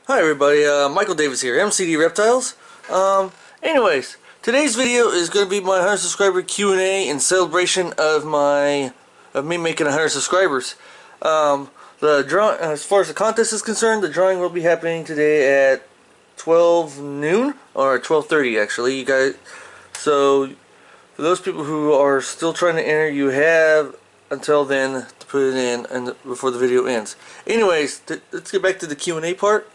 Hi everybody, Michael Davis here, MCD Reptiles. Anyways, today's video is going to be my 100 subscriber Q&A in celebration of me making 100 subscribers. The draw, as far as the contest is concerned, the drawing will be happening today at 12 noon, or 12:30 actually, you guys. So, for those people who are still trying to enter, you have until then to put it in and before the video ends. Anyways, let's get back to the Q&A part.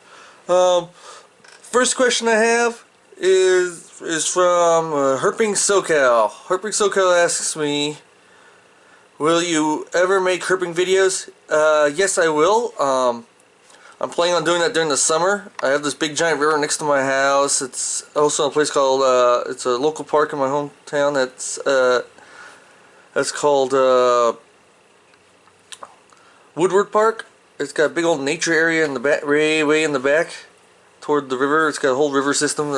First question I have is from Herping SoCal. Herping SoCal asks me, will you ever make herping videos? Yes, I will. I'm planning on doing that during the summer. I have this big giant river next to my house. It's also a place called, it's a local park in my hometown that's called Woodward Park. It's got a big old nature area in the back, way in the back toward the river. It's got a whole river system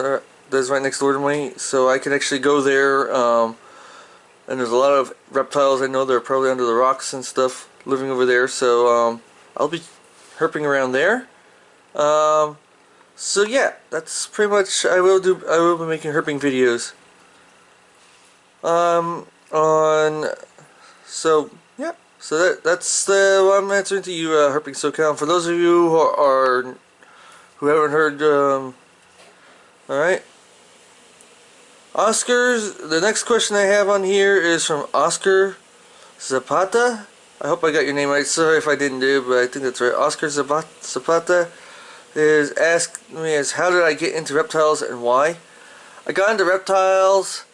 that's right next door to me, so I can actually go there. And there's a lot of reptiles I know that are probably under the rocks and stuff living over there, so I'll be herping around there. So yeah, that's pretty much I will be making herping videos. So that's what I'm answering to you, Herping SoCal. For those of you who haven't heard, alright. The next question I have on here is from Oscar Zapata. I hope I got your name right. Sorry if I didn't do, but I think that's right. Oscar Zapata is asked me how did I get into reptiles and why? I got into reptiles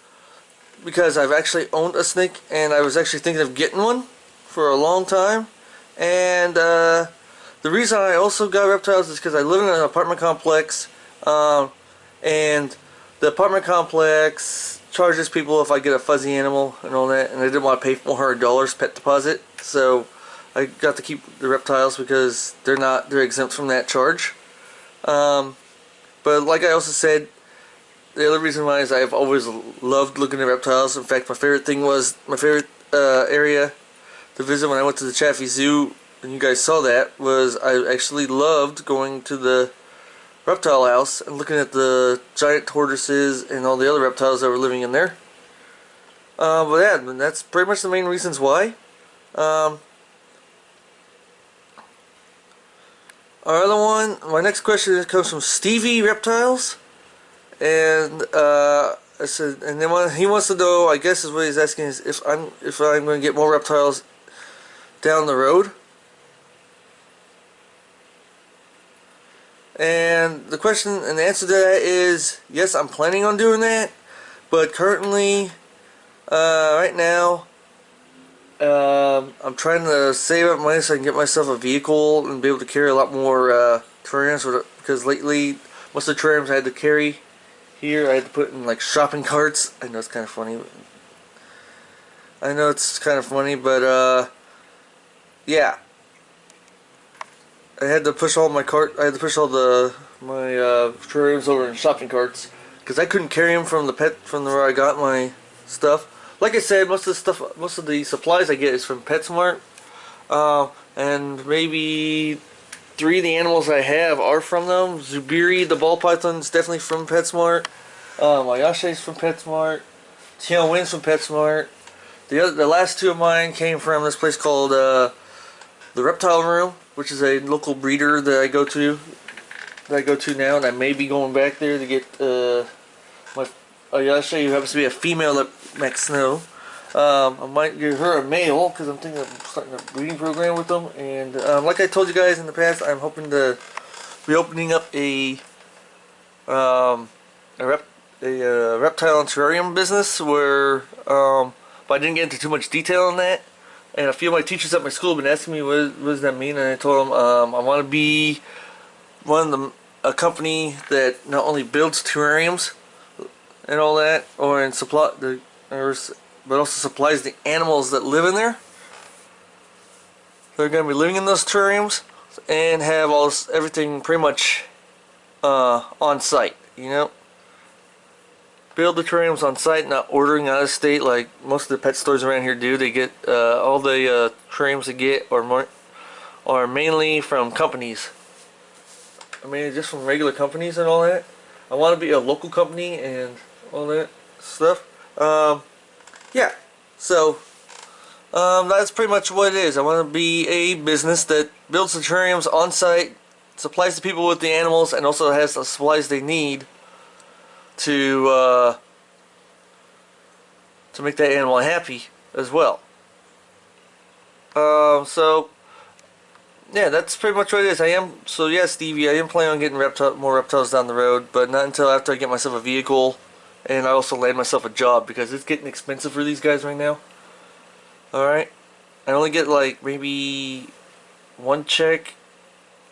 because I've actually owned a snake, and I was actually thinking of getting one for a long time. And the reason I also got reptiles is because I live in an apartment complex, and the apartment complex charges people if I get a fuzzy animal and all that, and I didn't want to pay $400 pet deposit, so I got to keep the reptiles because they're exempt from that charge. But like I also said, the other reason why is I've always loved looking at reptiles. In fact, my favorite area to visit when I went to the Chaffee Zoo, and you guys saw that, was I actually loved going to the reptile house and looking at the giant tortoises and all the other reptiles that were living in there. But yeah, that's pretty much the main reasons why. Our other one, my next question comes from Stevie Reptiles, and I said, and then he wants to know, I guess is what he's asking, is if I'm going to get more reptiles down the road. And the question and the answer to that is yes, I'm planning on doing that, but currently, right now, I'm trying to save up money so I can get myself a vehicle and be able to carry a lot more terrariums, because lately most of the terrariums I had to carry here I had to put in like shopping carts. I know it's kind of funny. Yeah. I had to push all my terrariums over in shopping carts because I couldn't carry them from where I got my stuff. Like I said, most of the supplies I get is from PetSmart, and maybe 3 of the animals I have are from them. Zubiri, the ball python, is definitely from PetSmart. Mayashe is from PetSmart. Tianwen's from PetSmart. The last 2 of mine came from this place called the Reptile Room, which is a local breeder that I go to now, and I may be going back there to get my Ayashe, who happens to be a female at Max Snow. I might give her a male because I'm thinking of starting a breeding program with them. And like I told you guys in the past, I'm hoping to be opening up a reptile and terrarium business where, but I didn't get into too much detail on that. And a few of my teachers at my school have been asking me what does that mean, and I told them I want to be a company that not only builds terrariums and all that, but also supplies the animals that live in there. They're going to be living in those terrariums and have everything pretty much on site, you know. Build the terrariums on site, not ordering out of state like most of the pet stores around here do. They get all the terrariums they get are mainly from companies. I mean, just from regular companies and all that. I want to be a local company and all that stuff. Yeah. So, that's pretty much what it is. I want to be a business that builds terrariums on site, supplies the people with the animals, and also has the supplies they need to make that animal happy as well. So yeah, that's pretty much what it is. So yeah, Stevie, I am planning on getting more reptiles down the road, but not until after I get myself a vehicle, and I also land myself a job, because it's getting expensive for these guys right now. Alright, I only get like maybe one check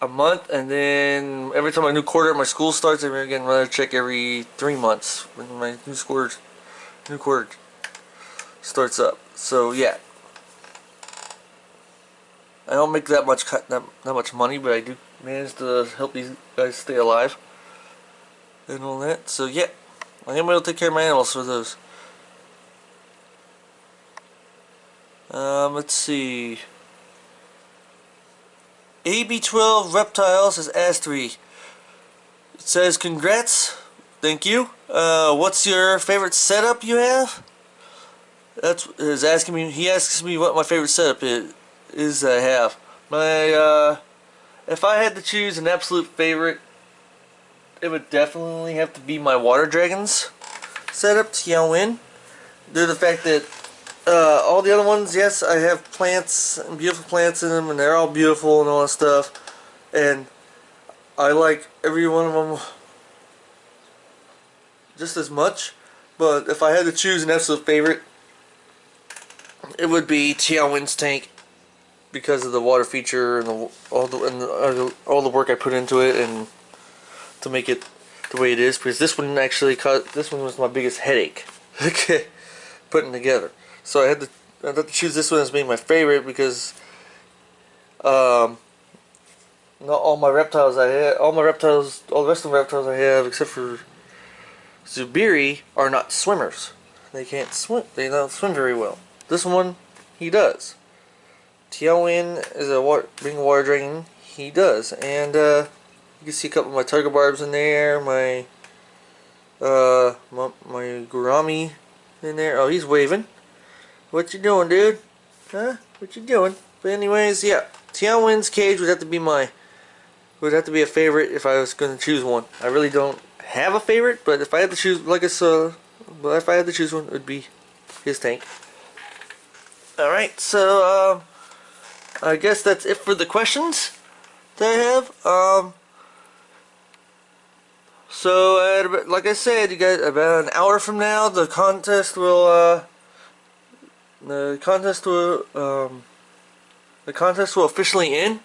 a month, and then every time my new quarter at my school starts, I'm getting another check every 3 months when my new quarter starts up. So yeah, I don't make that much money, but I do manage to help these guys stay alive and all that. So yeah, I am able to take care of my animals for those. Let's see. AB12 Reptiles has asked me. It says, congrats, thank you. What's your favorite setup you have? Is asking me. He asks me what my favorite setup is I have. If I had to choose an absolute favorite, it would definitely have to be my water dragons setup, Tianwen. Due to the fact that all the other ones, yes, I have plants and beautiful plants in them, and they're all beautiful and all that stuff, and I like every one of them just as much. But if I had to choose an absolute favorite, it would be Tianwen's tank, because of the water feature and all the work I put into it and to make it the way it is. Because this one was my biggest headache, okay, putting together. So I had to choose this one as being my favorite, because not all my reptiles all the rest of the reptiles I have, except for Zubiri, are not swimmers. They can't swim. They don't swim very well. This one, he does. Tianwen is being a water dragon. He does, and you can see a couple of my tiger barbs in there. My gourami in there. Oh, he's waving. What you doing, dude? Huh? What you doing? But anyways, yeah, Tianwen's cage would have to be a favorite if I was going to choose one. I really don't have a favorite, but if I had to choose, if I had to choose one, it would be his tank. All right, so I guess that's it for the questions that I have. So like I said, you guys, about an hour from now, the contest will officially end.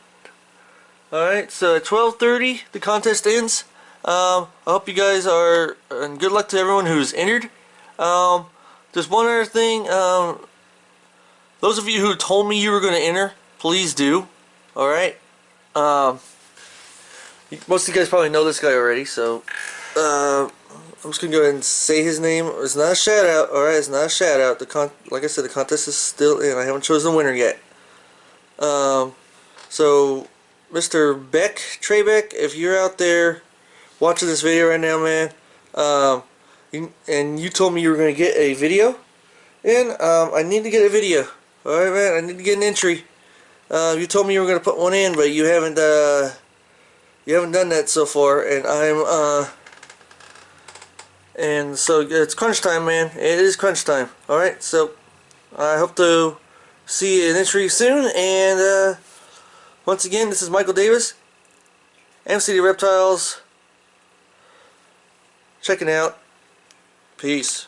All right, so at 12:30 the contest ends. I hope you guys are, and good luck to everyone who's entered. Just one other thing. Those of you who told me you were going to enter, please do. Alright? Most of you guys probably know this guy already, so I'm just going to go ahead and say his name. It's not a shout out, alright? It's not a shout out. Like I said, the contest is still in. I haven't chosen the winner yet. So, Mr. Trebeck, if you're out there watching this video right now, man, and you told me you were going to get a video, and I need to get a video. Alright, man, I need to get an entry. You told me you were going to put one in, but you haven't done that so far, and and so it's crunch time, man. It is crunch time. Alright, so I hope to see an entry soon, and once again, this is Michael Davis, MCD Reptiles, checking out. Peace.